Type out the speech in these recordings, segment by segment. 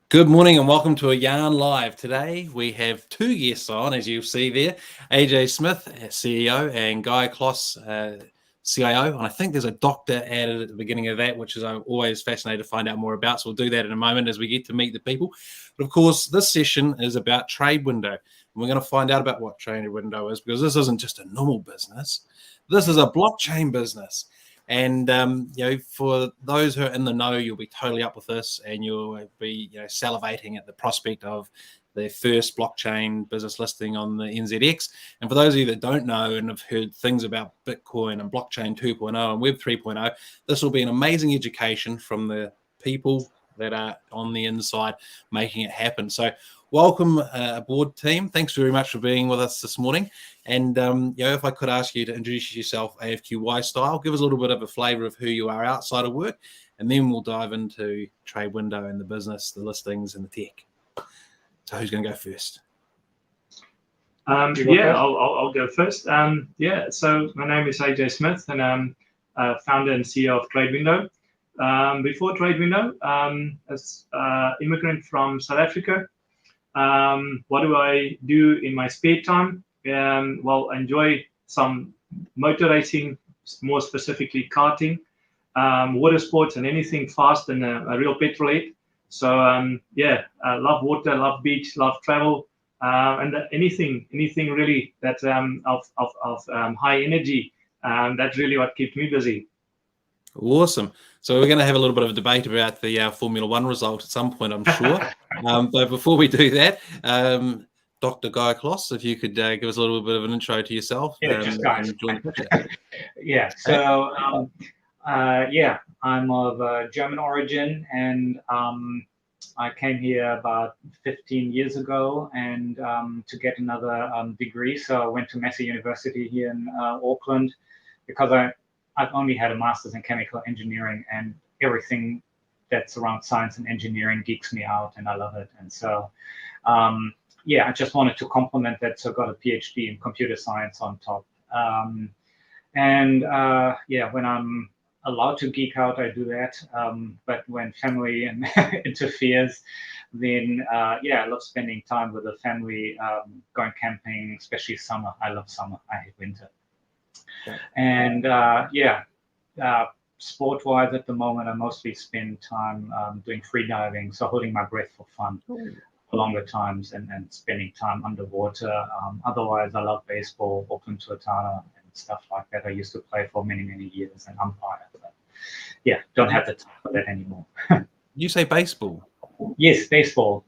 Good morning and welcome to a Yarn Live. Today we have two guests on, as you see there, AJ Smith, CEO, and Guy Kloss, CIO. And I think there's a doctor added at the beginning of that, which is I'm always fascinated to find out more about. So we'll do that in a moment as we get to meet the people. But of course, this session is about TradeWindow. And we're going to find out about what TradeWindow is, because this isn't just a normal business. This is a blockchain business. And for those who are in the know, you'll be totally up with this, and you'll be salivating at the prospect of their first blockchain business listing on the NZX. And for those of you that don't know and have heard things about Bitcoin and blockchain 2.0 and Web 3.0, this will be an amazing education from the people that are on the inside making it happen. So welcome aboard, team. Thanks very much for being with us this morning. And if I could ask you to introduce yourself AFQY style, give us a little bit of a flavor of who you are outside of work, and then we'll dive into TradeWindow and the business, the listings, and the tech. So who's going to go first? I'll go first. So my name is AJ Smith, and I'm founder and CEO of TradeWindow. Before TradeWindow, as immigrant from South Africa, what do I do in my spare time? I enjoy some motor racing, more specifically karting, water sports, and anything fast and a real petrolhead. So I love water, love beach, love travel, and anything really that of high energy. That's really what keeps me busy. Awesome. So we're going to have a little bit of a debate about the Formula One result at some point, I'm sure. But before we do that, Dr. Guy Kloss, if you could give us a little bit of an intro to yourself. Just guys. I'm of German origin, and I came here about 15 years ago and to get another degree. So I went to Massey University here in Auckland, because I've only had a master's in chemical engineering, and everything that's around science and engineering geeks me out, and I love it. And so, I just wanted to complement that. So I got a PhD in computer science on top. When I'm allowed to geek out, I do that. But when family interferes, then I love spending time with the family, going camping, especially summer. I love summer. I hate winter. And sport-wise, at the moment, I mostly spend time doing free diving, so holding my breath for fun for longer times and spending time underwater. Otherwise, I love baseball, Auckland Tuatara, and stuff like that. I used to play for many, many years and umpire. But don't have the time for that anymore. You say baseball? Yes, baseball.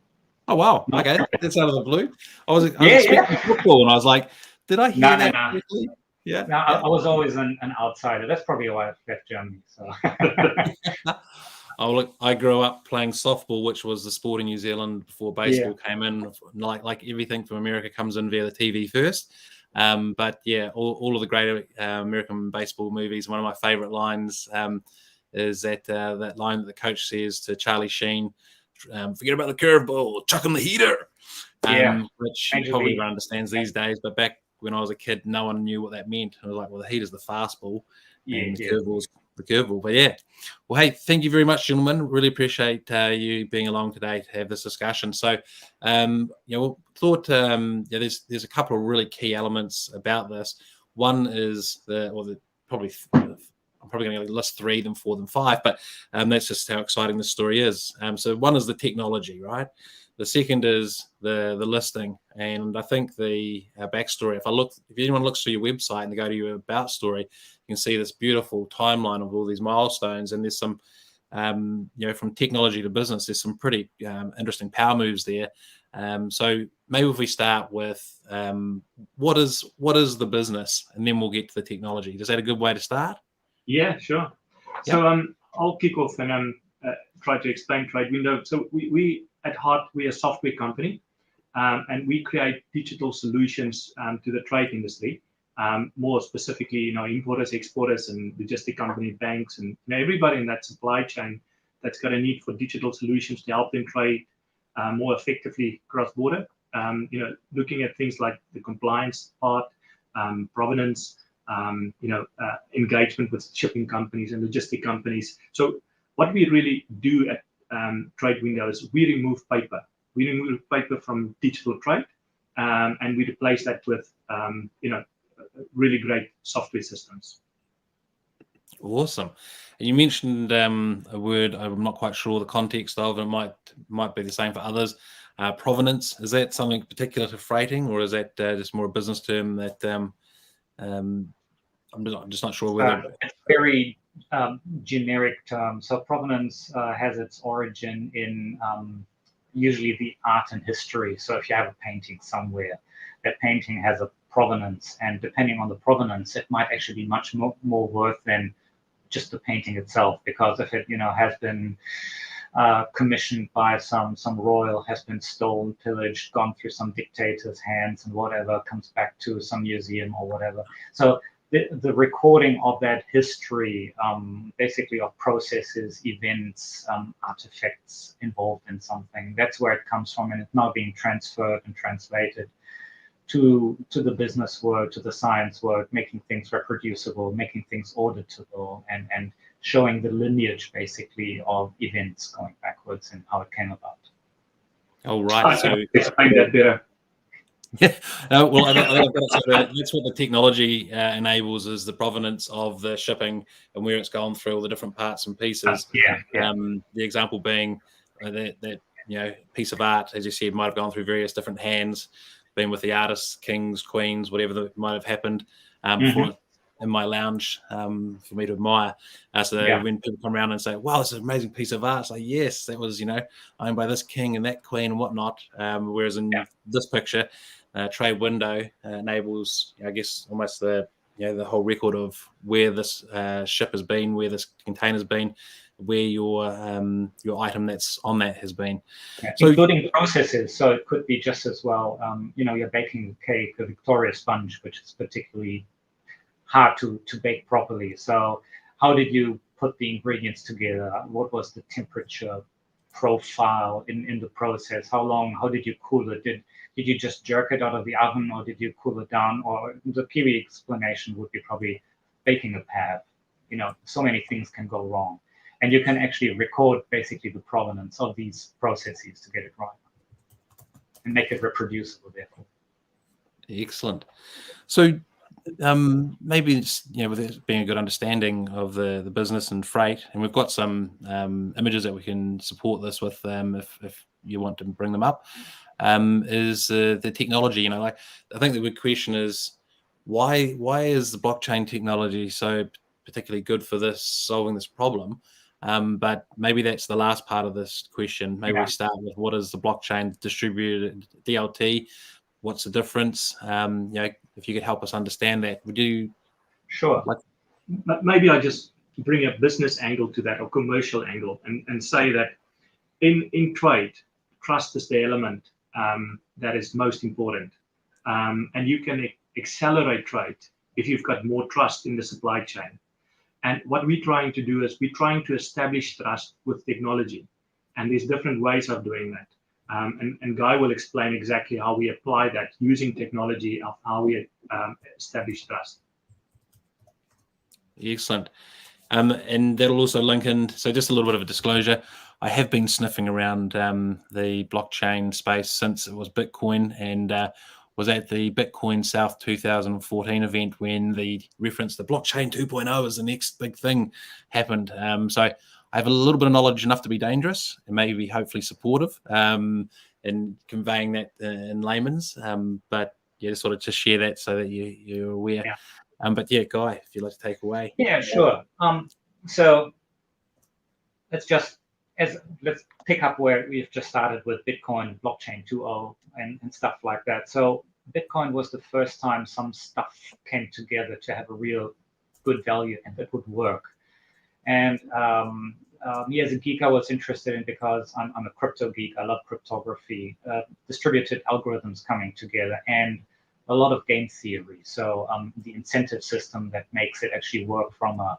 Oh, wow. Okay, that's out of the blue. I was expecting football, and I was like, did I hear that correctly? I was always an outsider. That's probably why I left Germany. So. I grew up playing softball, which was the sport in New Zealand before baseball came in. Like everything from America comes in via the TV first. All of the great American baseball movies. One of my favorite lines is that line that the coach says to Charlie Sheen, "Forget about the curveball, chuck him the heater." Which probably everyone understands these days, but back when I was a kid, no one knew what that meant. I was like, well, the heater's the fastball, and the curveball's the curveball. But well, hey, thank you very much, gentlemen. Really appreciate you being along today to have this discussion. So, thought there's a couple of really key elements about this. One is I'm probably going to list 3, then 4, then 5, but that's just how exciting the story is. So one is the technology, right? The second is the listing, and I think the backstory. If anyone looks through your website and they go to your about story, you can see this beautiful timeline of all these milestones. And there's some, from technology to business, there's some pretty interesting power moves there. So maybe if we start with what is the business, and then we'll get to the technology. Is that a good way to start? Yeah, sure. Yep. So I'll kick off and try to explain TradeWindow. So we at heart, we're a software company, and we create digital solutions to the trade industry. More specifically, importers, exporters, and logistic company, banks, and everybody in that supply chain that's got a need for digital solutions to help them trade more effectively cross-border. Looking at things like the compliance part, provenance, engagement with shipping companies and logistic companies. So what we really do TradeWindow is we remove paper. We remove paper from digital trade, and we replace that with really great software systems. Awesome. And you mentioned a word I'm not quite sure the context of, and it might be the same for others. Provenance, is that something particular to freighting, or is that just more a business term that I'm just not sure whether it's very generic term. So provenance has its origin in usually the art and history. So if you have a painting somewhere, that painting has a provenance, and depending on the provenance, it might actually be much more worth than just the painting itself, because if it has been commissioned by some royal, has been stolen, pillaged, gone through some dictator's hands, and whatever, comes back to some museum or whatever. So the recording of that history, basically of processes, events, artifacts involved in something, that's where it comes from, and it's now being transferred and translated to the business world, to the science world, making things reproducible, making things auditable, and showing the lineage, basically, of events going backwards and how it came about. Oh, right. So explain that better. Yeah, well, I think that's what the technology enables, is the provenance of the shipping and where it's gone through all the different parts and pieces. The example being that piece of art, as you said, might have gone through various different hands, been with the artists, kings, queens, whatever that might have happened before in my lounge for me to admire. When people come around and say, "Wow, this is an amazing piece of art," it's like, yes, that was owned by this king and that queen and whatnot. Whereas in this picture, TradeWindow enables, I guess, almost the whole record of where this ship has been, where this container's been, where your item that's on that has been, so, including processes. So it could be just as well, you're baking a cake, a Victoria sponge, which is particularly hard to bake properly. So how did you put the ingredients together? What was the temperature profile in the process? How did you cool it? Did you just jerk it out of the oven, or did you cool it down? Or the PV explanation would be probably baking a pad. So many things can go wrong. And you can actually record basically the provenance of these processes to get it right and make it reproducible, therefore. Excellent. So maybe with it being a good understanding of the business and freight, and we've got some images that we can support this with if you want to bring them up, is the technology. I think the big question is why is the blockchain technology so particularly good for solving this problem? But maybe that's the last part of this question. Maybe we start with, what is the blockchain distributed DLT? What's the difference? If you could help us understand that, would you? Sure. Maybe I just bring a business angle to that, or commercial angle, and say that in trade, trust is the element that is most important. And you can accelerate trade if you've got more trust in the supply chain. And what we're trying to do is we're trying to establish trust with technology. And there's different ways of doing that. And Guy will explain exactly how we apply that using technology, of how we establish trust. Excellent. And that'll also link in. So just a little bit of a disclosure. I have been sniffing around the blockchain space since it was Bitcoin, and was at the Bitcoin South 2014 event when the reference to blockchain 2.0 as the next big thing happened. So I have a little bit of knowledge, enough to be dangerous and maybe hopefully supportive in conveying that in layman's. But just sort of to share that so that you're aware. But Guy, if you'd like to take away. Yeah, sure. So let's pick up where we've just started with Bitcoin, blockchain 2.0 and stuff like that. So Bitcoin was the first time some stuff came together to have a real good value and that would work. And me as a geek, I was interested in, because I'm a crypto geek. I love cryptography, distributed algorithms coming together, and a lot of game theory. So the incentive system that makes it actually work from a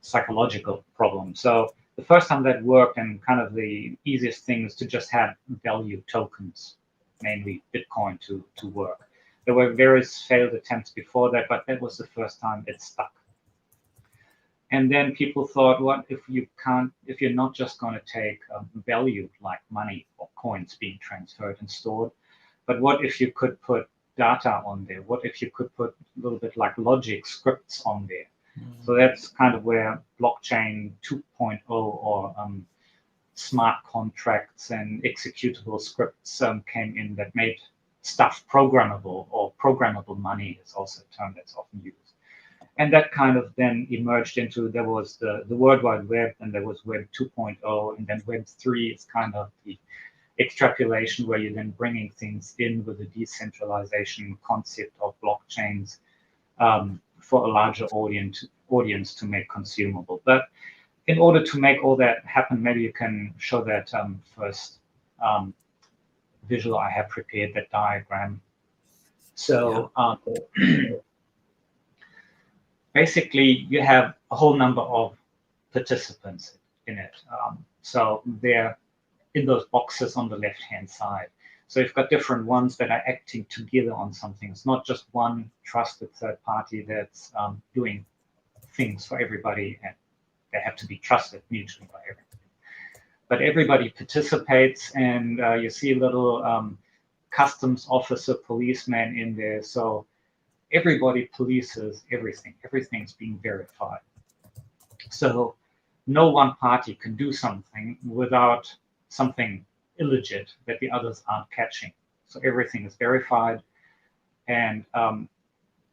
psychological problem. So the first time that worked, and kind of the easiest thing, is to just have value tokens, mainly Bitcoin, to work. There were various failed attempts before that, but that was the first time it stuck. And then people thought, what if you're not just going to take value like money or coins being transferred and stored, but what if you could put data on there? What if you could put a little bit like logic scripts on there? So that's kind of where blockchain 2.0 or smart contracts and executable scripts came in that made stuff programmable, or programmable money is also a term that's often used. And that kind of then emerged into, there was the World Wide Web, and there was Web 2.0, and then Web 3 is kind of the extrapolation where you're then bringing things in with the decentralization concept of blockchains for a larger audience to make consumable. But in order to make all that happen, maybe you can show that first visual I have prepared, that diagram. So basically, you have a whole number of participants in it. So they're in those boxes on the left-hand side. So you've got different ones that are acting together on something. It's not just one trusted third party that's doing things for everybody, and they have to be trusted mutually by everybody. But everybody participates, and you see a little customs officer, policeman in there. So everybody polices everything. Everything's being verified. So no one party can do something without something illegit that the others aren't catching. So everything is verified, and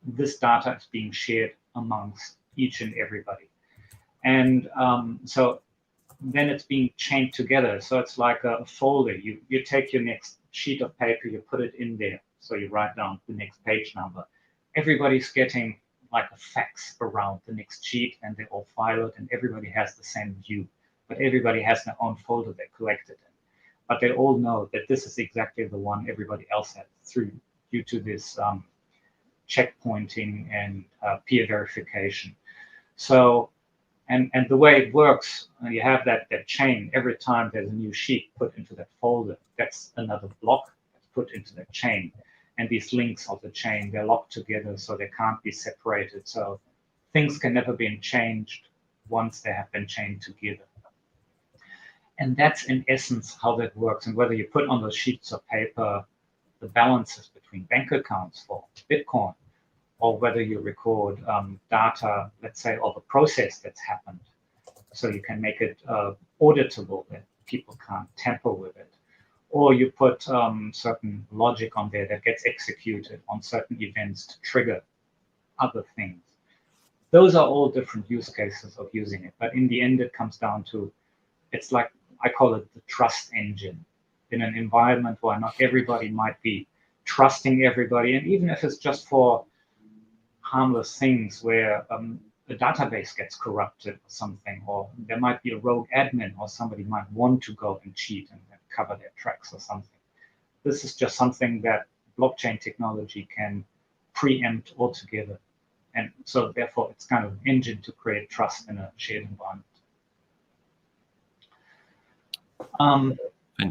this data is being shared amongst each and everybody. And so then it's being chained together. So it's like a folder. You take your next sheet of paper, you put it in there. So you write down the next page number. Everybody's getting like a fax around the next sheet, and they all file it, and everybody has the same view. But everybody has their own folder they collected in. But they all know that this is exactly the one everybody else had due to this checkpointing and peer verification. So, and the way it works, you have that chain. Every time there's a new sheet put into that folder, that's another block that's put into that chain. And these links of the chain, they're locked together, so they can't be separated. So things can never be changed once they have been chained together. And that's in essence how that works. And whether you put on those sheets of paper the balances between bank accounts for Bitcoin, or whether you record data, let's say, of a process that's happened, so you can make it auditable, that people can't tamper with it. Or you put certain logic on there that gets executed on certain events to trigger other things. Those are all different use cases of using it. But in the end, it comes down to, it's like, I call it the trust engine. In an environment where not everybody might be trusting everybody, and even if it's just for harmless things where the database gets corrupted or something, or there might be a rogue admin, or somebody might want to go and cheat and cover their tracks or something. This is just something that blockchain technology can preempt altogether. And so therefore it's kind of an engine to create trust in a shared environment.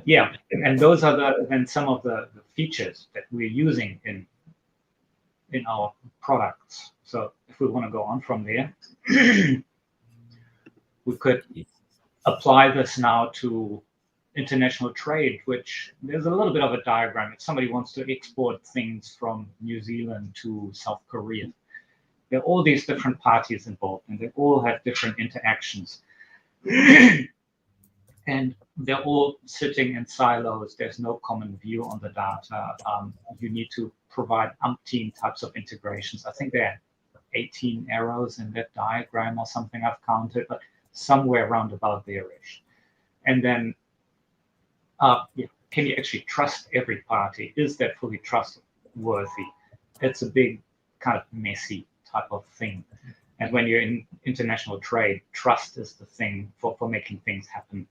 Yeah, and those are then some of the features that we're using in our products. So if we want to go on from there, we could apply this now to international trade, which there's a little bit of a diagram. If somebody wants to export things from New Zealand to South Korea, there are all these different parties involved, and they all have different interactions. And they're all sitting in silos. There's no common view on the data. You need to provide umpteen types of integrations. I think there are 18 arrows in that diagram or something I've counted, but somewhere around about there-ish. And then, can you actually trust every party? Is that fully trustworthy? It's a big kind of messy type of thing. And when you're in international trade, trust is the thing for making things happen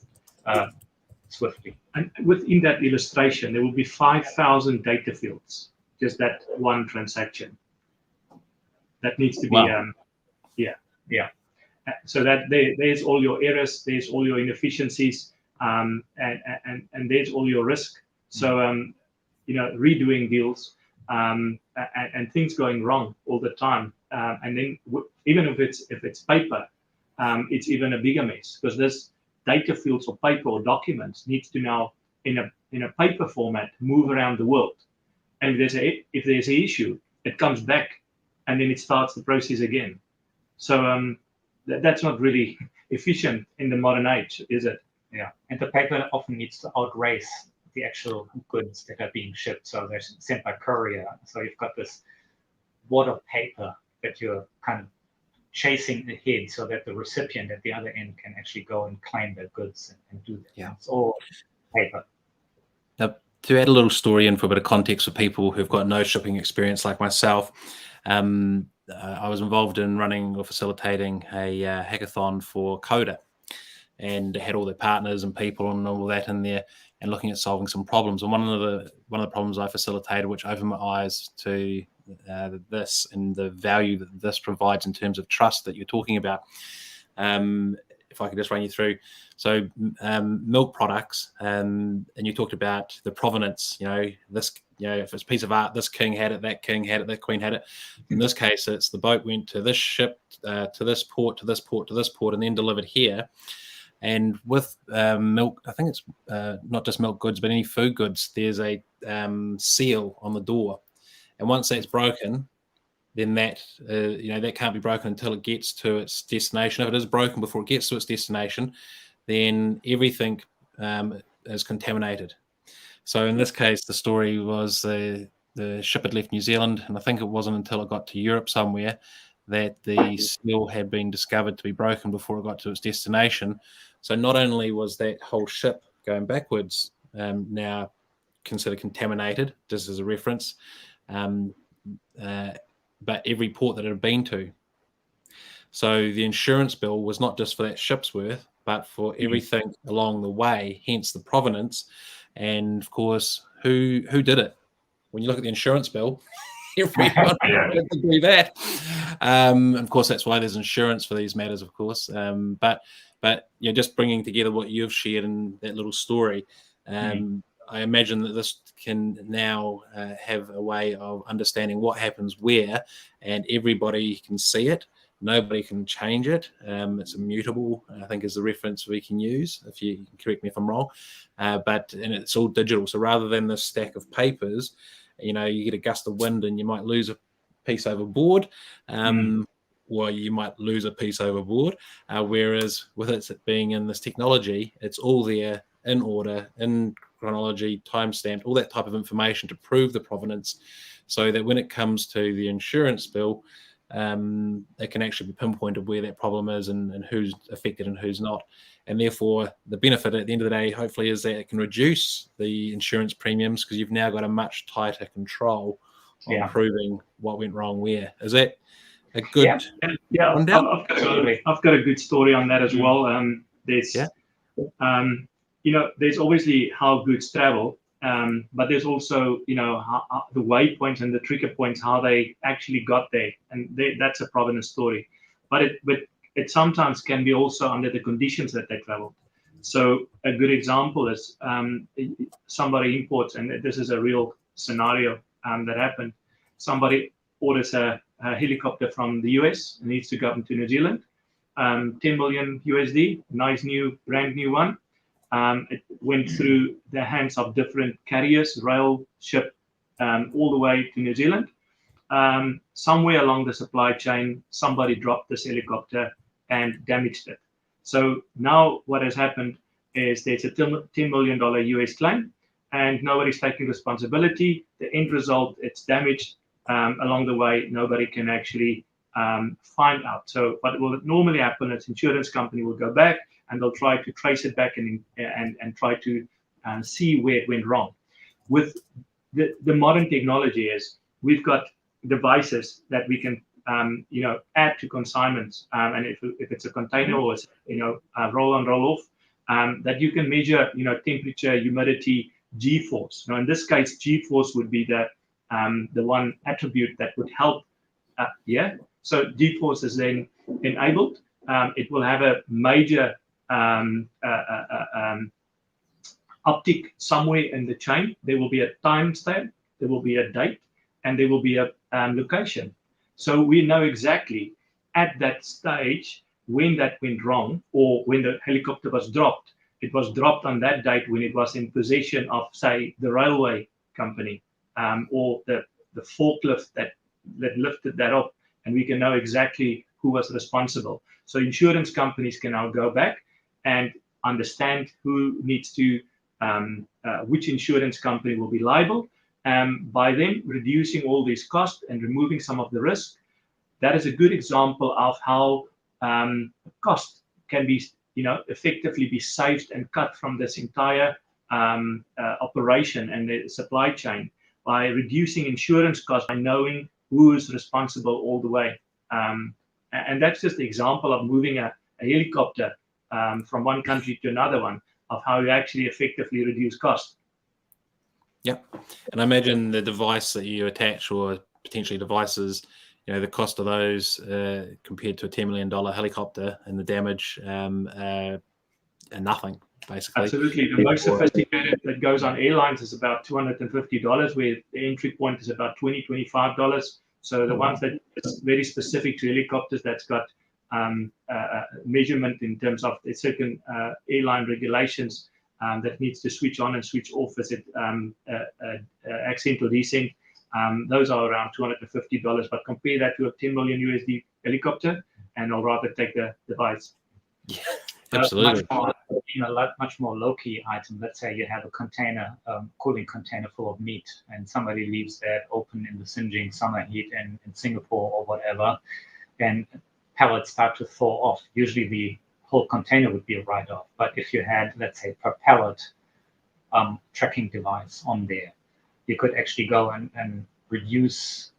swiftly. And within that illustration, there will be 5,000 data fields, just that one transaction. That needs to be, wow. Yeah. So that there's all your errors, there's all your inefficiencies, and there's all your risk. So, redoing deals and things going wrong all the time. And then even if it's paper, it's even a bigger mess, because this data fields or paper or documents needs to now, in a paper format, move around the world. And if there's an issue, it comes back, and then it starts the process again. So that's not really efficient in the modern age, is it? Yeah, and the paper often needs to outrace the actual goods that are being shipped. So they're sent by courier. So you've got this wad of paper that you're kind of chasing ahead, so that the recipient at the other end can actually go and claim their goods and do that. Yeah. It's all paper. Now, to add a little story in for a bit of context for people who've got no shipping experience like myself, I was involved in running or facilitating a hackathon for Coda, and had all their partners and people and all that in there, and looking at solving some problems. And one of the problems I facilitated, which opened my eyes to this and the value that this provides in terms of trust that you're talking about. If I could just run you through. So milk products, and you talked about the provenance, this, if it's a piece of art, this king had it, that king had it, that queen had it. In this case, it's the boat went to this ship, to this port, to this port, to this port, and then delivered here. And with milk, I think it's not just milk goods, but any food goods, there's a seal on the door. And once that's broken, then that that can't be broken until it gets to its destination. If it is broken before it gets to its destination, then everything is contaminated. So in this case, the story was the ship had left New Zealand, and I think it wasn't until it got to Europe somewhere that the seal had been discovered to be broken before it got to its destination. So not only was that whole ship going backwards now considered contaminated, just as a reference, but every port that it had been to. So the insurance bill was not just for that ship's worth, but for everything along the way, hence the provenance. And of course, who did it? When you look at the insurance bill, everyone would agree that. Of course, that's why there's insurance for these matters, of course. But just bringing together what you've shared in that little story, I imagine that this can now have a way of understanding what happens where, and everybody can see it. Nobody can change it. It's immutable, I think, is the reference we can use, if you can correct me if I'm wrong. And it's all digital. So rather than this stack of papers, you get a gust of wind and you might lose a piece overboard, or you might lose a piece overboard. Whereas with it being in this technology, it's all there in order, in chronology, timestamped, all that type of information to prove the provenance, so that when it comes to the insurance bill, it can actually be pinpointed where that problem is and who's affected and who's not. And therefore, the benefit at the end of the day, hopefully, is that it can reduce the insurance premiums, because you've now got a much tighter control on proving what went wrong where. Is that a good rundown? I've got a good story on that as well. There's obviously how goods travel, but there's also, how the waypoints and the trigger points, how they actually got there, and that's a provenance story. But it sometimes can be also under the conditions that they traveled. So a good example is somebody imports, and this is a real scenario that happened. Somebody orders a helicopter from the US and needs to go into New Zealand. 10 million USD, nice new, brand new one. It went through the hands of different carriers, rail, ship, all the way to New Zealand. Somewhere along the supply chain, somebody dropped this helicopter and damaged it. So now what has happened is there's a $10 million US claim, and nobody's taking responsibility. The end result, it's damaged. Along the way, nobody can actually find out. So what will normally happen is insurance company will go back and they'll try to trace it back and try to see where it went wrong. With the modern technology is we've got devices that we can add to consignments, and if it's a container or roll on, roll off, that you can measure temperature, humidity, G-force. Now in this case, G-force would be the one attribute that would help. So G-force is then enabled. It will have a major uptick somewhere in the chain. There will be a timestamp, there will be a date, and there will be a location. So we know exactly at that stage when that went wrong, or when the helicopter was dropped, it was dropped on that date when it was in possession of, say, the railway company, or the forklift that lifted that up, and we can know exactly who was responsible. So insurance companies can now go back and understand who needs to, which insurance company will be liable, by them reducing all these costs and removing some of the risk. That is a good example of how cost can be, effectively be saved and cut from this entire operation and the supply chain by reducing insurance costs, by knowing who is responsible all the way. And that's just the example of moving a helicopter from one country to another one, of how you actually effectively reduce cost. Yep. And I imagine the device that you attach, or potentially devices, the cost of those compared to a $10 million helicopter and the damage, are nothing, basically. Absolutely. The most sophisticated that goes on airlines is about $250, where the entry point is about $20, $25. So the ones that is very specific to helicopters, that's got measurement in terms of certain airline regulations that needs to switch on and switch off as it accent or descent. Those are around $250, but compare that to a $10 million USD helicopter, and I'll rather take the device. Yeah, absolutely. Much more low-key item. Let's say you have a container, cooling container full of meat, and somebody leaves that open in the singeing summer heat in Singapore or whatever, and pellets start to thaw off. Usually the whole container would be a write-off. But if you had, let's say, per pellet tracking device on there, you could actually go and reduce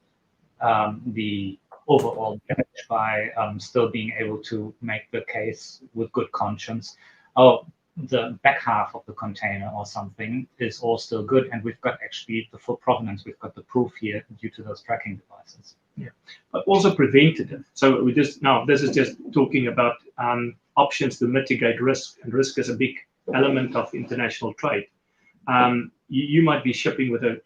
the overall damage by still being able to make the case with good conscience. Oh, the back half of the container or something is all still good, and we've got actually the full provenance. We've got the proof here due to those tracking devices. Yeah, but also preventative. So this is just talking about options to mitigate risk, and risk is a big element of international trade. You might be shipping with a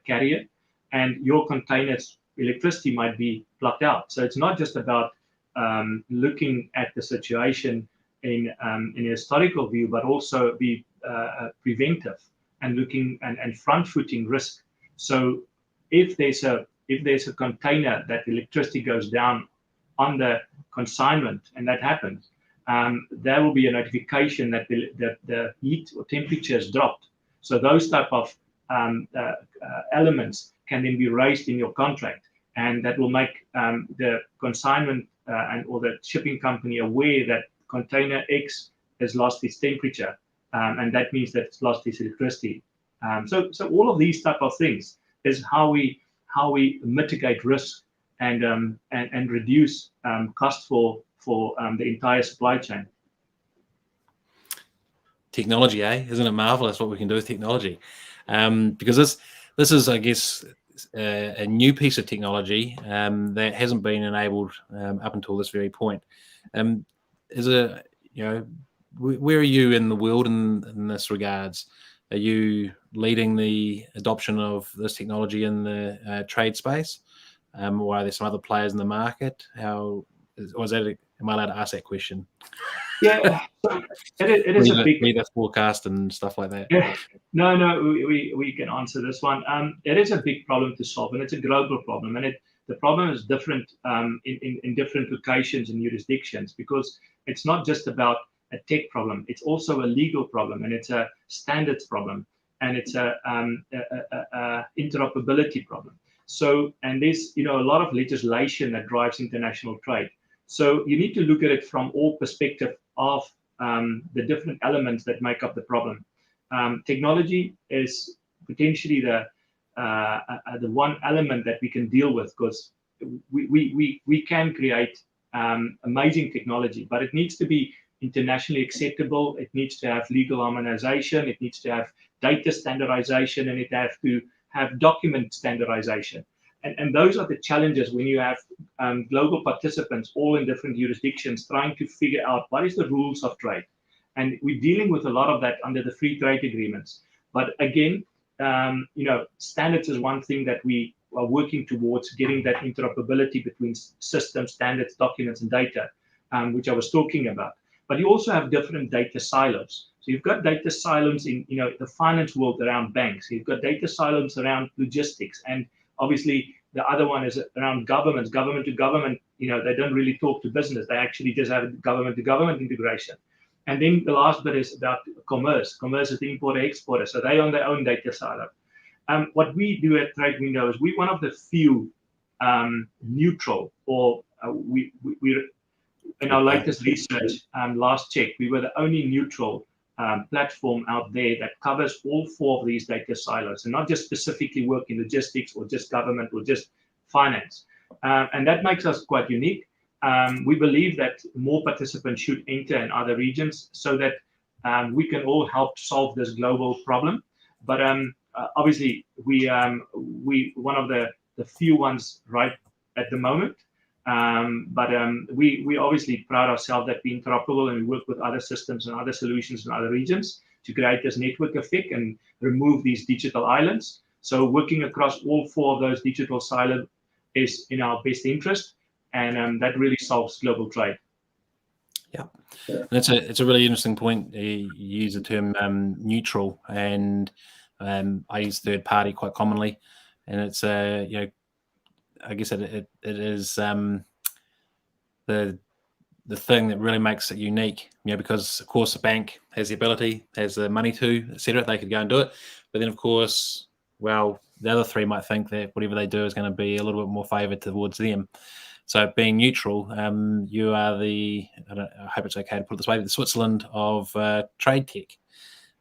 carrier, and your container's electricity might be plugged out. So it's not just about looking at the situation in a historical view, but also be preventive and looking and front-footing risk. So if there's a container that electricity goes down on the consignment, and that happens, there will be a notification that the heat or temperature has dropped. So those type of elements can then be raised in your contract, and that will make the consignment or the shipping company aware that container X has lost its temperature, and that means that it's lost its electricity. So all of these type of things is how we mitigate risk and reduce cost for the entire supply chain. Technology, isn't it marvelous what we can do with technology? Because this is, I guess, a new piece of technology that hasn't been enabled up until this very point. Where are you in the world in this regards? Are you leading the adoption of this technology in the trade space, or are there some other players in the market? Am I allowed to ask that question? Yeah, it is a big weather forecast and stuff like that. Yeah, no, we can answer this one. It is a big problem to solve, and it's a global problem, and the problem is different in different locations and jurisdictions, because it's not just about a tech problem. It's also a legal problem, and it's a standards problem, and it's a interoperability problem. So, and there's a lot of legislation that drives international trade. So you need to look at it from all perspectives of the different elements that make up the problem. Technology is potentially the one element that we can deal with, because we can create amazing technology, but it needs to be internationally acceptable. It needs to have legal harmonization. It needs to have data standardization, and it has to have document standardization. And those are the challenges when you have global participants all in different jurisdictions trying to figure out what is the rules of trade. And we're dealing with a lot of that under the free trade agreements. But again, standards is one thing that we are working towards getting that interoperability between systems, standards, documents, and data, which I was talking about. But you also have different data silos. So you've got data silos in the finance world around banks. You've got data silos around logistics, and obviously the other one is around governments, government to government. They don't really talk to business. They actually just have government to government integration. And then the last bit is about commerce. Commerce is the importer exporter. So they own their own data silo. What we do at TradeWindow is we're one of the few neutral, or we in our latest research, last check, we were the only neutral platform out there that covers all 4 of these data silos, and not just specifically work in logistics or just government or just finance. And that makes us quite unique. We believe that more participants should enter in other regions so that we can all help solve this global problem. But obviously, we one of the few ones right at the moment. But we obviously pride ourselves that we're interoperable, and we work with other systems and other solutions in other regions to create this network effect and remove these digital islands. So working across all 4 of those digital silos is in our best interest, and that really solves global trade. Yeah, and it's a really interesting point. You use the term neutral, and I use third party quite commonly, and it's I guess it is the thing that really makes it unique, because of course the bank has the ability, has the money to, etc. They could go and do it, but then of course, well, the other 3 might think that whatever they do is going to be a little bit more favoured towards them. So being neutral, you are the, I hope it's okay to put it this way, the Switzerland of trade tech.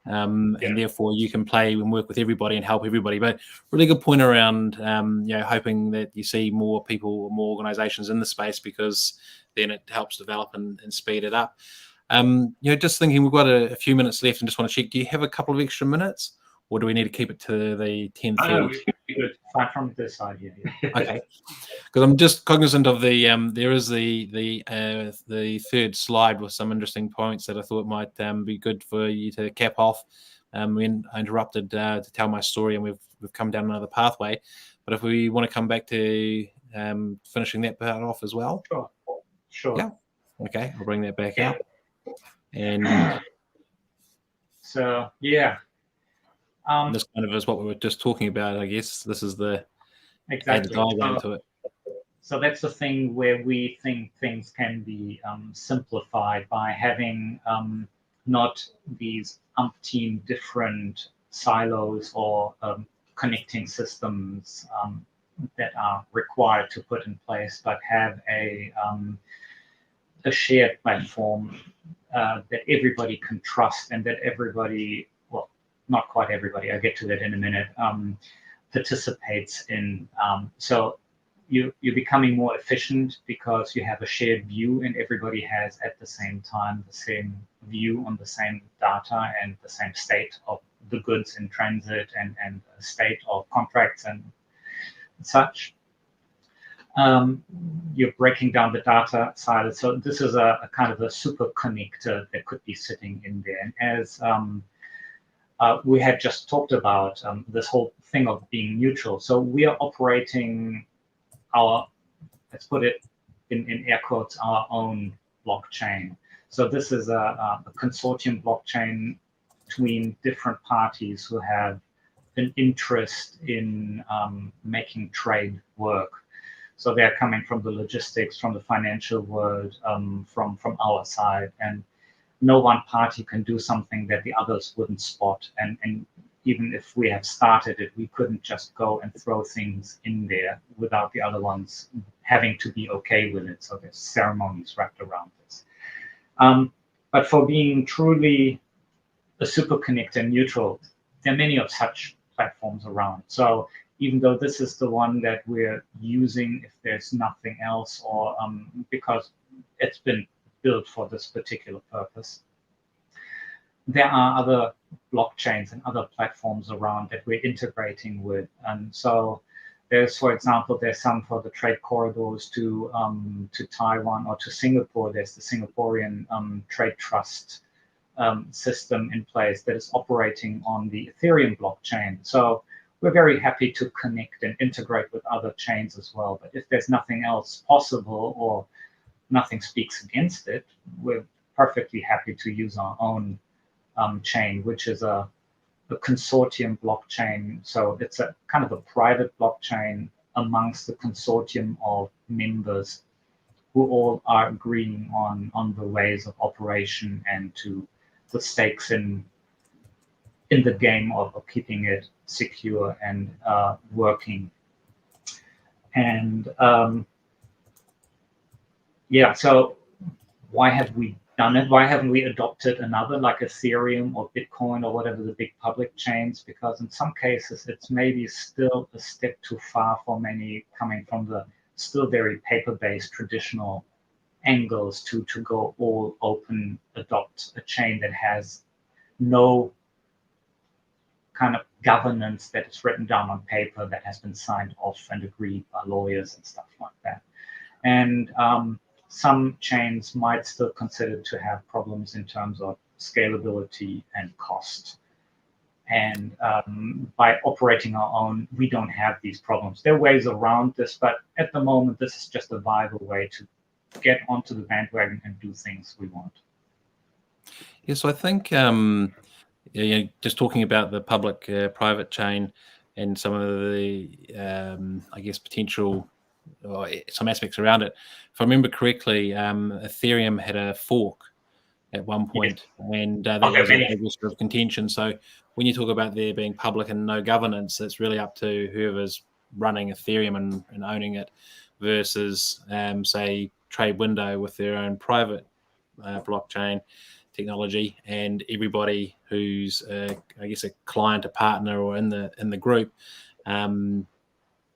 And therefore you can play and work with everybody and help everybody. But really good point around hoping that you see more people, more organizations in the space, because then it helps develop and speed it up. Just thinking, we've got a few minutes left and just want to check, do you have a couple of extra minutes, or do we need to keep it to the 10:30? Far from this side here. Okay, because I'm just cognizant of the there is the 3rd slide with some interesting points that I thought might be good for you to cap off. When I interrupted to tell my story, and we've come down another pathway. But if we want to come back to finishing that part off as well. Sure. Yeah. Okay, I'll bring that back up. And so yeah. This kind of is what we were just talking about, I guess. This is the exactly diagram to it. So that's the thing where we think things can be simplified by having not these umpteen different silos or connecting systems that are required to put in place, but have a shared platform that everybody can trust, and that everybody, well, not quite everybody, I'll get to that in a minute, participates in. So you're becoming more efficient because you have a shared view, and everybody has at the same time the same view on the same data and the same state of the goods in transit and state of contracts and such. You're breaking down the data side. So this is a kind of a super connector that could be sitting in there. And as we had just talked about, this whole thing of being neutral. So we are operating our, let's put it in air quotes, our own blockchain. So this is a consortium blockchain between different parties who have an interest in making trade work. So they're coming from the logistics, from the financial world, from our side, and no one party can do something that the others wouldn't spot. And even if we have started it, we couldn't just go and throw things in there without the other ones having to be okay with it. So there's ceremonies wrapped around this. But for being truly a super connector neutral, there are many of such platforms around. So even though this is the one that we're using, if there's nothing else, or because it's been built for this particular purpose, there are other blockchains and other platforms around that we're integrating with. And so there's, for example, there's some for the trade corridors to Taiwan or to Singapore. There's the Singaporean trade trust system in place that is operating on the Ethereum blockchain. So we're very happy to connect and integrate with other chains as well. But if there's nothing else possible or nothing speaks against it, we're perfectly happy to use our own chain, which is a consortium blockchain. So it's a kind of a private blockchain amongst the consortium of members who all are agreeing on the ways of operation and to the stakes in the game of keeping it secure and working. And yeah, so why have we done it? Why haven't we adopted another like Ethereum or Bitcoin or whatever the big public chains? Because in some cases, it's maybe still a step too far for many coming from the still very paper-based traditional angles to go all open, adopt a chain that has no kind of governance that is written down on paper that has been signed off and agreed by lawyers and stuff like that. And some chains might still consider to have problems in terms of scalability and cost. And by operating our own, we don't have these problems. There are ways around this, but at the moment, this is just a viable way to get onto the bandwagon and do things we want. Yeah, so I think just talking about the public-private chain and some of the, I guess, potential or some aspects around it. If I remember correctly, Ethereum had a fork at one point, and that was a big sort of contention. So when you talk about there being public and no governance, it's really up to whoever's running Ethereum and owning it versus, say, TradeWindow with their own private blockchain technology, and everybody who's, I guess, a client, a partner, or in the group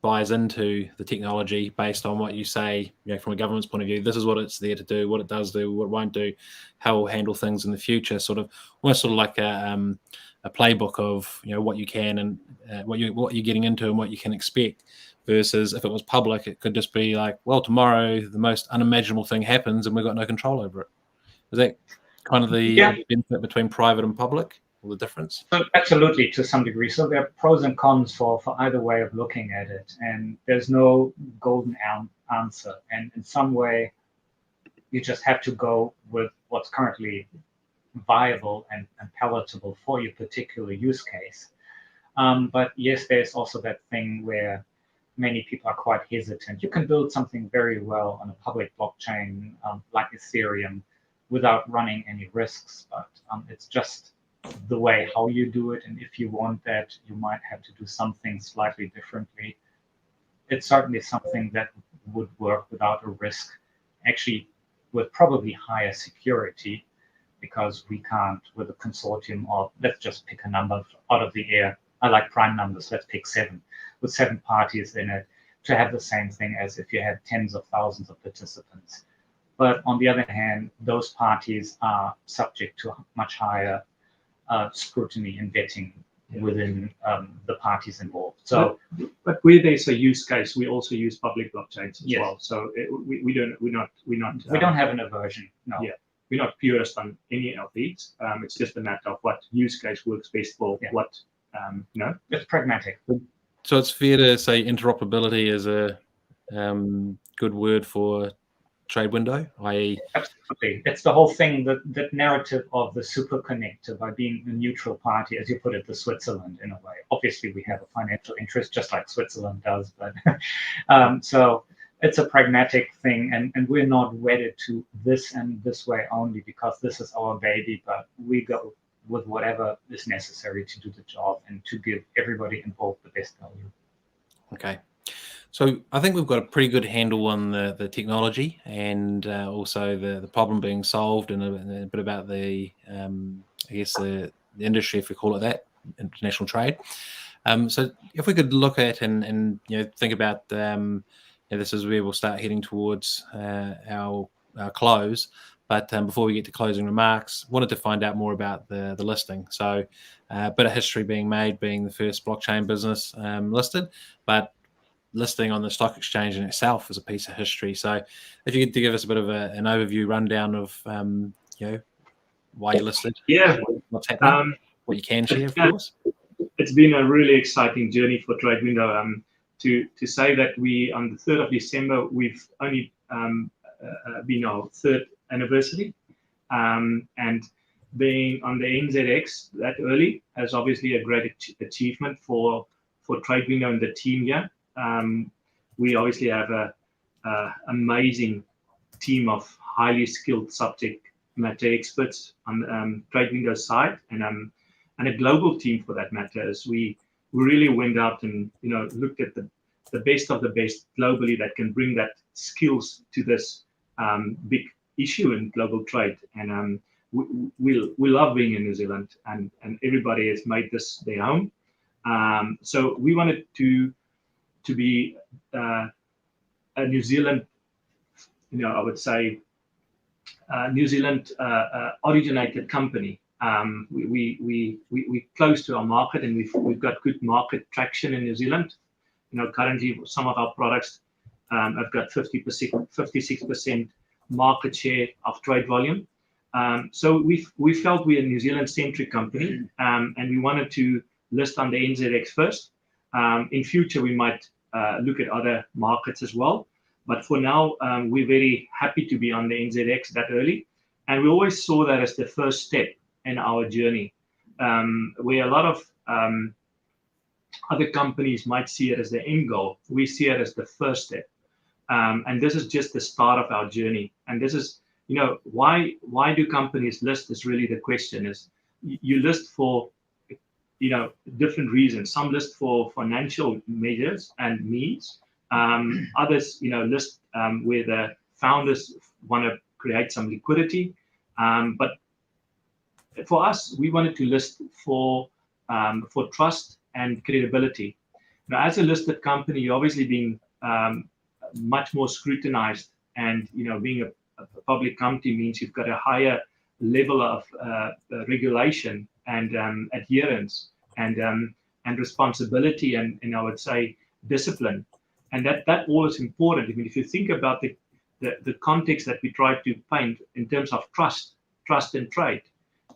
buys into the technology based on what you say, from a government's point of view. This is what it's there to do, what it does do, what it won't do, how we'll handle things in the future. Almost like a playbook of what you can and what you're getting into and what you can expect. Versus if it was public, it could just be like, well, tomorrow the most unimaginable thing happens and we've got no control over it. Is that kind of the benefit between private and public? The difference? So absolutely, to some degree. So there are pros and cons for either way of looking at it, and there's no golden answer. And in some way, you just have to go with what's currently viable and palatable for your particular use case. But yes, there's also that thing where many people are quite hesitant. You can build something very well on a public blockchain like Ethereum without running any risks, but it's just the way how you do it, and if you want that, you might have to do something slightly differently. It's certainly something that would work without a risk, actually with probably higher security, because we can't, with a consortium of, let's just pick a number out of the air. I like prime numbers, let's pick 7, with 7 parties in it, to have the same thing as if you had tens of thousands of participants. But on the other hand, those parties are subject to much higher scrutiny and vetting within the parties involved. So, but where there's a use case, we also use public blockchains as well. So we don't have an aversion. No. Yeah, we're not purist on any of these. It's just a matter of what use case works best for what. It's pragmatic. So it's fair to say interoperability is a good word for TradeWindow, i.e. Absolutely. It's the whole thing, that narrative of the super connector by being a neutral party, as you put it, the Switzerland in a way. Obviously, we have a financial interest, just like Switzerland does, but so it's a pragmatic thing, and we're not wedded to this and this way only because this is our baby, but we go with whatever is necessary to do the job and to give everybody involved the best value. Okay. So I think we've got a pretty good handle on the technology and also the problem being solved, and a bit about the I guess the industry, if we call it that, international trade. So if we could look at and think about this is where we'll start heading towards our close. But before we get to closing remarks, wanted to find out more about the listing. So a bit of history being made, being the first blockchain business listed, but listing on the stock exchange in itself is a piece of history. So if you could give us a bit of an overview rundown of why you listed, what's happening, what you can share, of course. it's been a really exciting journey for TradeWindow. To say that we, on the 3rd of December, we've only been our 3rd anniversary, and being on the NZX that early is obviously a great achievement for TradeWindow and the team here. We obviously have a amazing team of highly skilled subject matter experts on TradeWindow's side, and a global team for that matter, as we really went out and looked at the best of the best globally that can bring that skills to this big issue in global trade. And we love being in New Zealand, and everybody has made this their home. So we wanted to be a New Zealand, I would say, New Zealand originated company. We're close to our market, and we've got good market traction in New Zealand. Currently some of our products have got 56% market share of trade volume. So we felt we're a New Zealand-centric company, and we wanted to list on the NZX first. In future, we might look at other markets as well. But for now, we're very happy to be on the NZX that early. And we always saw that as the first step in our journey, where a lot of other companies might see it as the end goal. We see it as the first step. And this is just the start of our journey. And this is, why do companies list is really the question. Is you list for, different reasons. Some list for financial measures and needs. Others, list where the founders want to create some liquidity. But for us, we wanted to list for trust and credibility. Now, as a listed company, you're obviously being much more scrutinized, and being a public company means you've got a higher level of regulation and adherence and responsibility, and I would say discipline, and that all is important. I mean, if you think about the context that we try to paint in terms of trust and trade,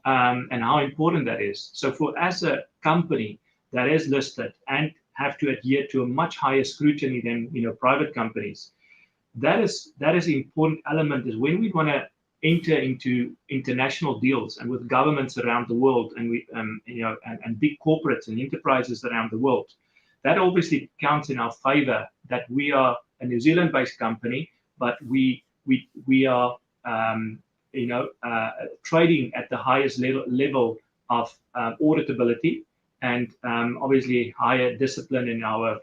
and how important that is. So for as a company that is listed and have to adhere to a much higher scrutiny than private companies, that is an important element. Is when we want to enter into international deals and with governments around the world, and we and big corporates and enterprises around the world, that obviously counts in our favor that we are a New Zealand-based company, but we are trading at the highest level of auditability, and obviously higher discipline in our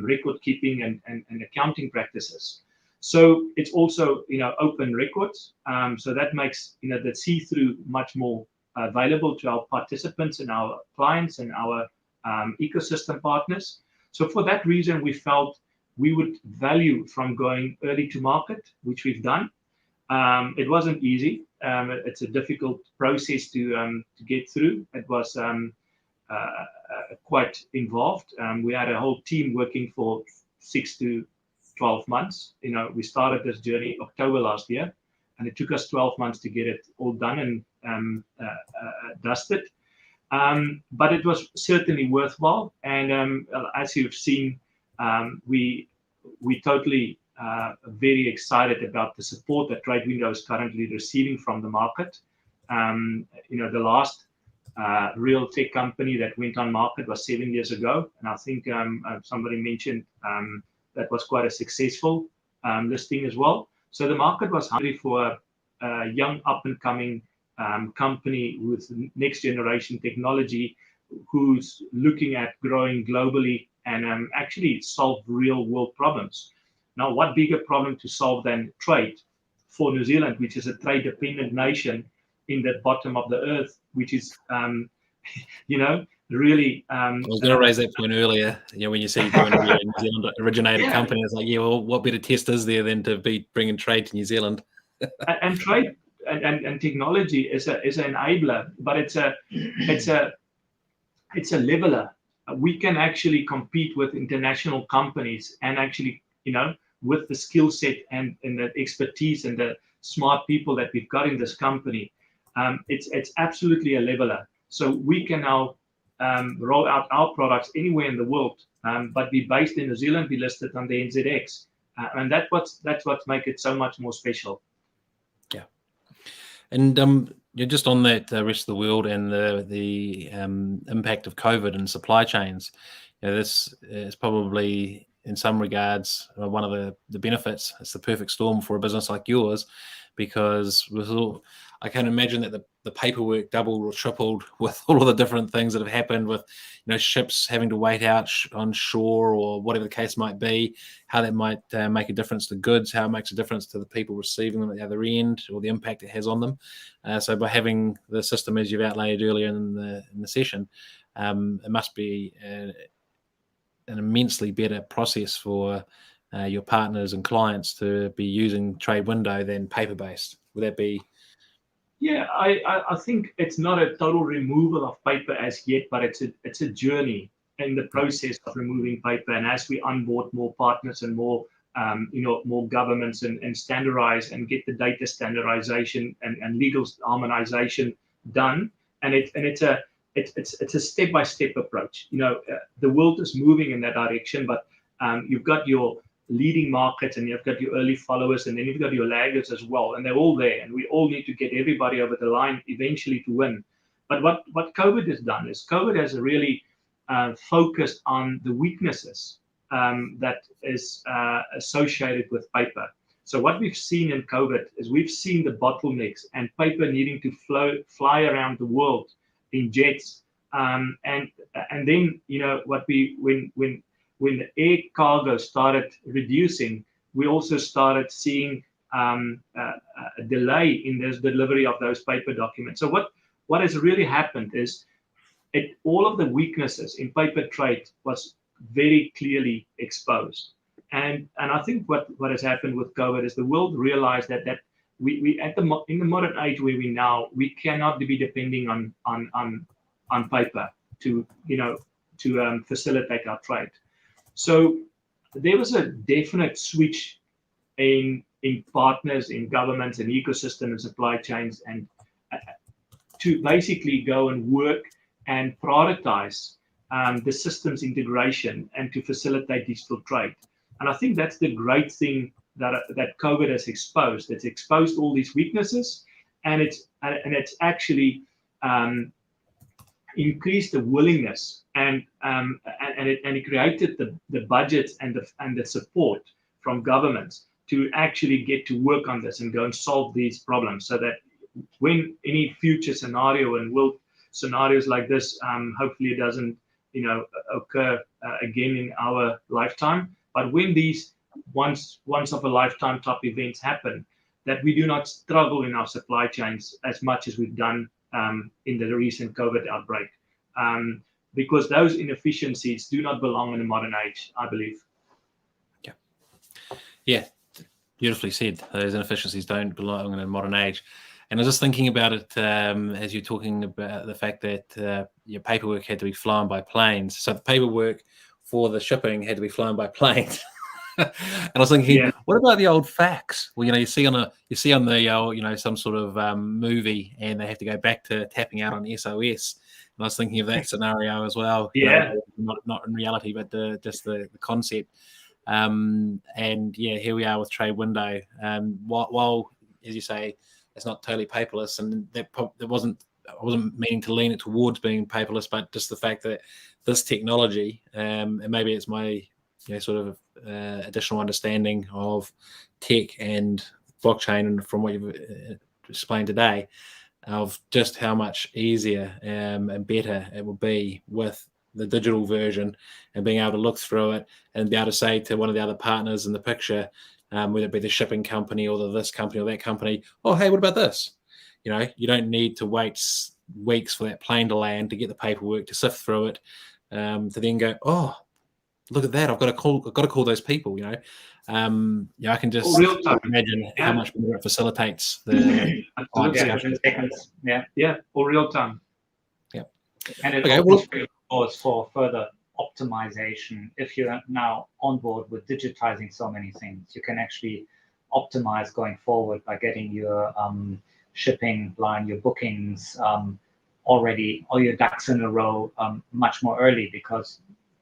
record keeping and accounting practices. So it's also open records. So that makes the see-through much more available to our participants and our clients and our ecosystem partners. So for that reason, we felt we would value from going early to market, which we've done. It wasn't easy. It's a difficult process to get through. It was quite involved. We had a whole team working for 6 to 12 months. We started this journey October last year, and it took us 12 months to get it all done and dusted. But it was certainly worthwhile. And as you've seen, we totally very excited about the support that TradeWindow is currently receiving from the market. The last real tech company that went on market was 7 years ago, and I think somebody mentioned that was quite a successful listing as well. So the market was hungry for a young up-and-coming company with next generation technology who's looking at growing globally and actually solve real world problems. Now, what bigger problem to solve than trade for New Zealand, which is a trade dependent nation in the bottom of the earth, which is, really. I was going to raise that point earlier. When you say you're doing a New Zealand originated company, it's like, well, what better test is there than to be bringing trade to New Zealand? And trade and technology is an enabler, but it's a leveler. We can actually compete with international companies, and actually, with the skill set and the expertise and the smart people that we've got in this company, it's absolutely a leveler. So we can now roll out our products anywhere in the world, but be based in New Zealand, be listed on the NZX, and that's what makes it so much more special. Yeah, and you're just on that rest of the world and the impact of COVID and supply chains. This is probably, in some regards, one of the benefits. It's the perfect storm for a business like yours, because I can imagine that the paperwork doubled or tripled with all of the different things that have happened with, ships having to wait out on shore or whatever the case might be, how that might make a difference to goods, how it makes a difference to the people receiving them at the other end, or the impact it has on them. So by having the system, as you've outlined earlier in the session, it must be an immensely better process for your partners and clients to be using TradeWindow than paper-based. Would that be? Yeah, I think it's not a total removal of paper as yet, but it's a journey in the process of removing paper. And as we onboard more partners and more more governments and standardize and get the data standardization and legal harmonization done, and it's a step-by-step approach. The world is moving in that direction, but you've got your leading markets and you've got your early followers, and then you've got your laggards as well, and they're all there, and we all need to get everybody over the line eventually to win. But what COVID has done is COVID has really focused on the weaknesses that is associated with paper. So what we've seen in COVID is we've seen the bottlenecks and paper needing to fly around the world in jets, and then when the air cargo started reducing, we also started seeing a delay in this delivery of those paper documents. So what has really happened is all of the weaknesses in paper trade was very clearly exposed. And I think what has happened with COVID is the world realized that we in the modern age where we now, we cannot be depending on paper to facilitate our trade. So there was a definite switch in partners, in governments, and ecosystem and supply chains, and to basically go and work and prioritize the systems integration and to facilitate digital trade. And I think that's the great thing that COVID has exposed. It's exposed all these weaknesses, and it's actually increased the willingness and it created the budgets and the support from governments to actually get to work on this and go and solve these problems, so that when any future scenario and world scenarios like this, hopefully it doesn't occur again in our lifetime, but when these once of a lifetime type events happen, that we do not struggle in our supply chains as much as we've done in the recent COVID outbreak, because those inefficiencies do not belong in the modern age, I believe. Yeah, beautifully said. Those inefficiencies don't belong in a modern age. And I was just thinking about it as you're talking about the fact that your paperwork had to be flown by planes. So the paperwork for the shipping had to be flown by planes. And I was thinking, what about the old fax? Well, you see on the some sort of movie, and they have to go back to tapping out on SOS. And I was thinking of that scenario as well. Not in reality, but just the concept. And here we are with TradeWindow. While, as you say, it's not totally paperless, and I wasn't meaning to lean it towards being paperless, but just the fact that this technology, and maybe it's my sort of additional understanding of tech and blockchain, and from what you've explained today, of just how much easier and better it will be with the digital version, and being able to look through it and be able to say to one of the other partners in the picture, whether it be the shipping company or this company or that company, oh, hey, what about this? You don't need to wait weeks for that plane to land, to get the paperwork, to sift through it, to then go, oh, look at that, I've got to call those people. I can just imagine how much better it facilitates the discussion. Or real time. And it opens for further optimization. If you're now on board with digitizing so many things, you can actually optimize going forward by getting your shipping line, your bookings already all your ducks in a row much more early, because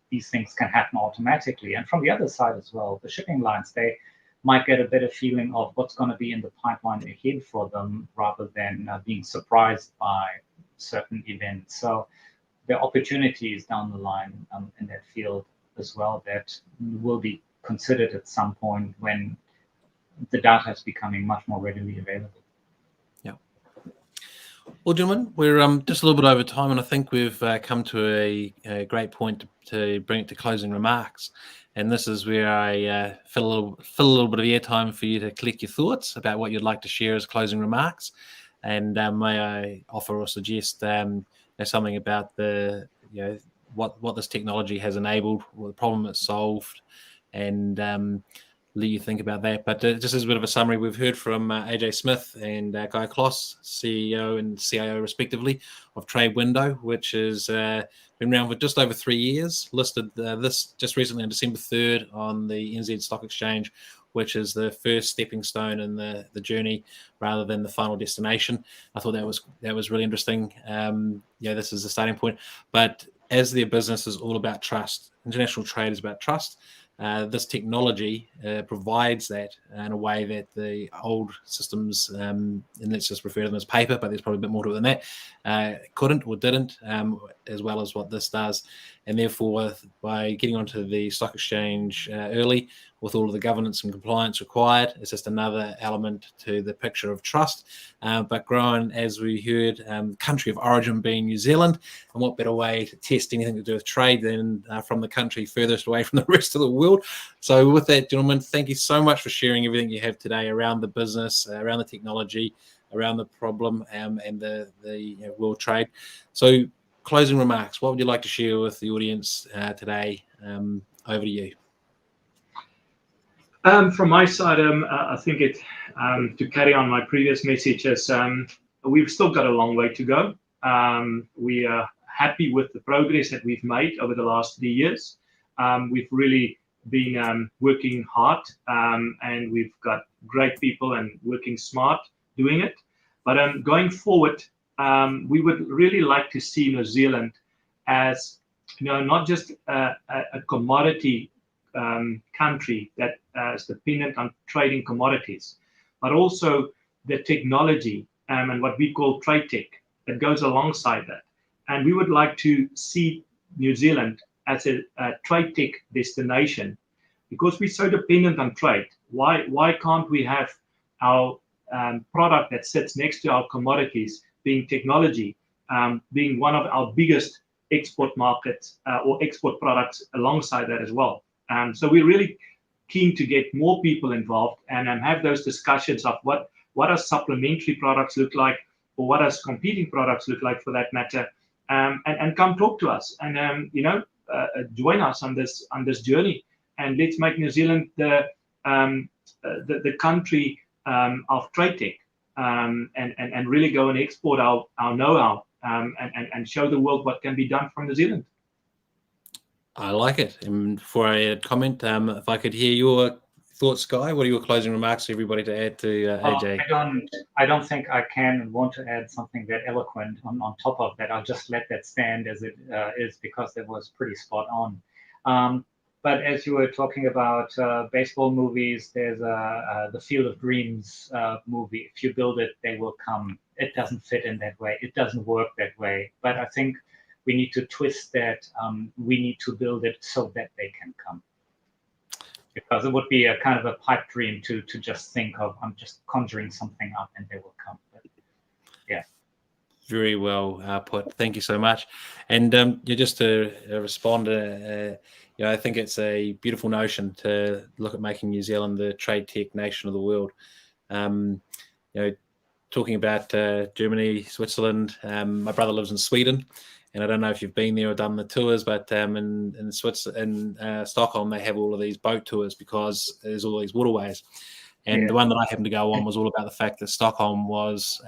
these things can happen automatically. And from the other side as well, the shipping lines, they might get a better feeling of what's going to be in the pipeline ahead for them, rather than being surprised by certain events. So there are opportunities down the line in that field as well that will be considered at some point when the data is becoming much more readily available. Yeah. Well, gentlemen, we're just a little bit over time, and I think we've come to a great point to bring it to closing remarks. And this is where I fill a little bit of airtime for you to collect your thoughts about what you'd like to share as closing remarks. And may I offer or suggest something about the what this technology has enabled, what the problem it's solved, and let you think about that. But just as a bit of a summary, we've heard from AJ Smith and Guy Kloss, CEO and CIO respectively of TradeWindow, which has been around for just over 3 years, listed this just recently on December 3rd on the NZ Stock Exchange, which is the first stepping stone in the journey rather than the final destination. I thought that was really interesting. This is the starting point. But as their business is all about trust, international trade is about trust. This technology provides that in a way that the old systems, and let's just refer to them as paper, but there's probably a bit more to it than that, couldn't or didn't, as well as what this does. And therefore, by getting onto the stock exchange early, with all of the governance and compliance required, it's just another element to the picture of trust. But growing, as we heard, country of origin being New Zealand, and what better way to test anything to do with trade than from the country furthest away from the rest of the world. So with that, gentlemen, thank you so much for sharing everything you have today around the business, around the technology, around the problem, and the world trade. So closing remarks, what would you like to share with the audience today? Over to you. From my side, I think to carry on my previous messages, we've still got a long way to go. We are happy with the progress that we've made over the last 3 years. We've really been working hard, and we've got great people and working smart doing it. But going forward, we would really like to see New Zealand as not just a commodity country that is dependent on trading commodities, but also the technology and what we call trade tech that goes alongside that. And we would like to see New Zealand as a trade tech destination, because we're so dependent on trade. Why can't we have our product that sits next to our commodities being technology, being one of our biggest export markets or export products alongside that as well? So we're really keen to get more people involved and have those discussions of what does supplementary products look like, or what does competing products look like for that matter, and come talk to us and join us on this journey, and let's make New Zealand the country of trade tech, and really go and export our know-how and show the world what can be done from New Zealand. I like it. And before I comment, if I could hear your thoughts, Guy, what are your closing remarks to everybody to add to AJ? I don't think I can and want to add something that eloquent on top of that. I'll just let that stand as it is, because it was pretty spot on. But as you were talking about baseball movies, there's the Field of Dreams movie. If you build it, they will come. It doesn't fit in that way. It doesn't work that way. But I think we need to twist that. We need to build it so that they can come. Because it would be a kind of a pipe dream to just think of, I'm just conjuring something up and they will come. But, yeah. Very well put. Thank you so much. And just to respond, I think it's a beautiful notion to look at making New Zealand the trade tech nation of the world. Talking about Germany, Switzerland, my brother lives in Sweden. And I don't know if you've been there or done the tours, but in Stockholm, they have all of these boat tours because there's all these waterways. And the one that I happened to go on was all about the fact that Stockholm was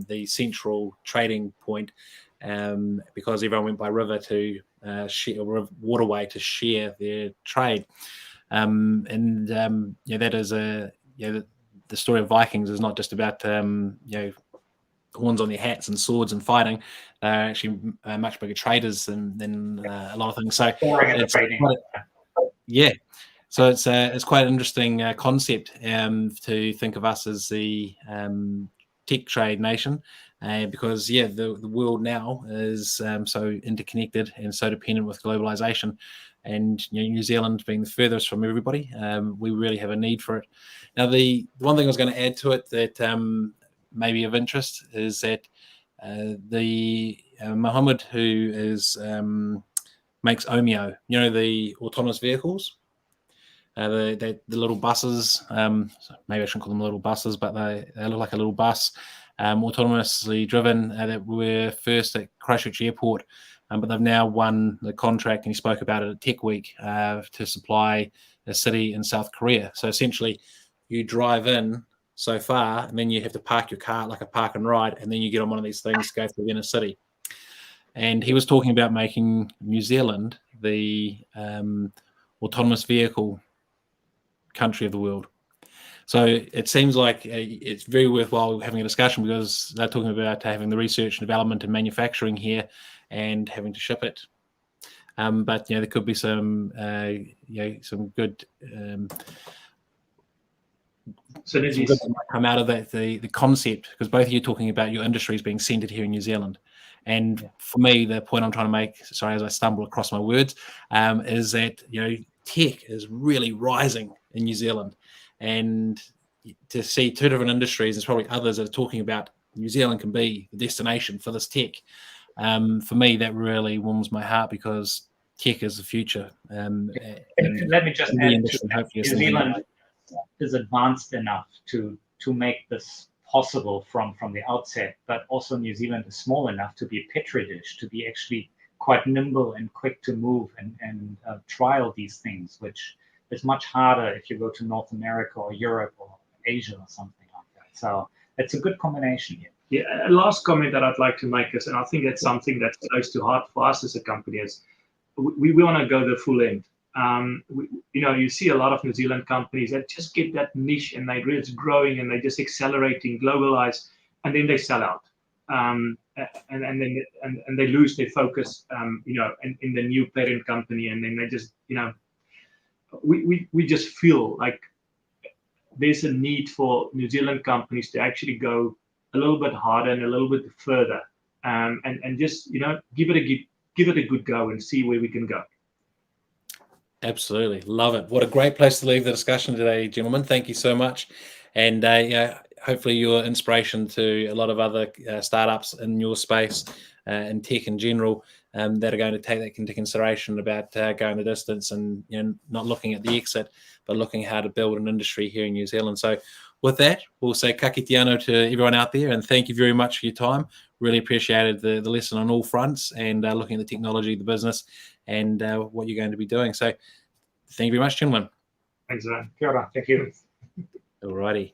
the central trading point, because everyone went by river to share, or waterway to share their trade. That is the story of Vikings is not just about horns on their hats and swords and fighting. They're actually much bigger traders than a lot of things. So yeah, so it's quite an interesting concept to think of us as the tech trade nation, because the world now is so interconnected and so dependent with globalization, and New Zealand being the furthest from everybody, we really have a need for it. Now, the one thing I was going to add to it that may be of interest is that the Mohammed, who is makes Omeo, the autonomous vehicles, the little buses. Maybe I shouldn't call them little buses, but they look like a little bus, autonomously driven, that were first at Christchurch Airport, but they've now won the contract, and he spoke about it at Tech Week, to supply a city in South Korea. So essentially, you drive in so far, and then you have to park your car like a park and ride, and then you get on one of these things to go through the inner city. And he was talking about making New Zealand the autonomous vehicle country of the world. So it seems like it's very worthwhile having a discussion, because they're talking about having the research and development and manufacturing here and having to ship it. But there could be some some good synergies that might come out of that, the concept, because both of you are talking about your industries being centered here in New Zealand. And for me, the point I'm trying to make, sorry, as I stumble across my words, is that tech is really rising in New Zealand, and to see two different industries, there's probably others that are talking about New Zealand can be the destination for this tech. For me, that really warms my heart, because tech is the future. Let me just add to that. New Zealand is advanced enough to make this possible from the outset, but also New Zealand is small enough to be a petri dish, to be actually quite nimble and quick to move and trial these things, which is much harder if you go to North America or Europe or Asia or something like that. So it's a good combination here. Yeah, a last comment that I'd like to make is, and I think that's something that's close to heart for us as a company, is we want to go the full end. You see a lot of New Zealand companies that just get that niche, and it's growing, and they're just accelerating, globalize, and then they sell out, and they lose their focus, in the new parent company, and then they just, we just feel like there's a need for New Zealand companies to actually go a little bit harder and a little bit further, and just give it a good go and see where we can go. Absolutely. Love it. What a great place to leave the discussion today, gentlemen. Thank you so much. And hopefully you're inspiration to a lot of other startups in your space and tech in general, that are going to take that into consideration about going the distance and not looking at the exit, but looking how to build an industry here in New Zealand. So with that, we'll say ka kite anō to everyone out there, and thank you very much for your time. Really appreciated the lesson on all fronts, and looking at the technology, the business, and what you're going to be doing. So thank you very much, gentlemen. Thanks, man. Kia ora. Thank you. All righty.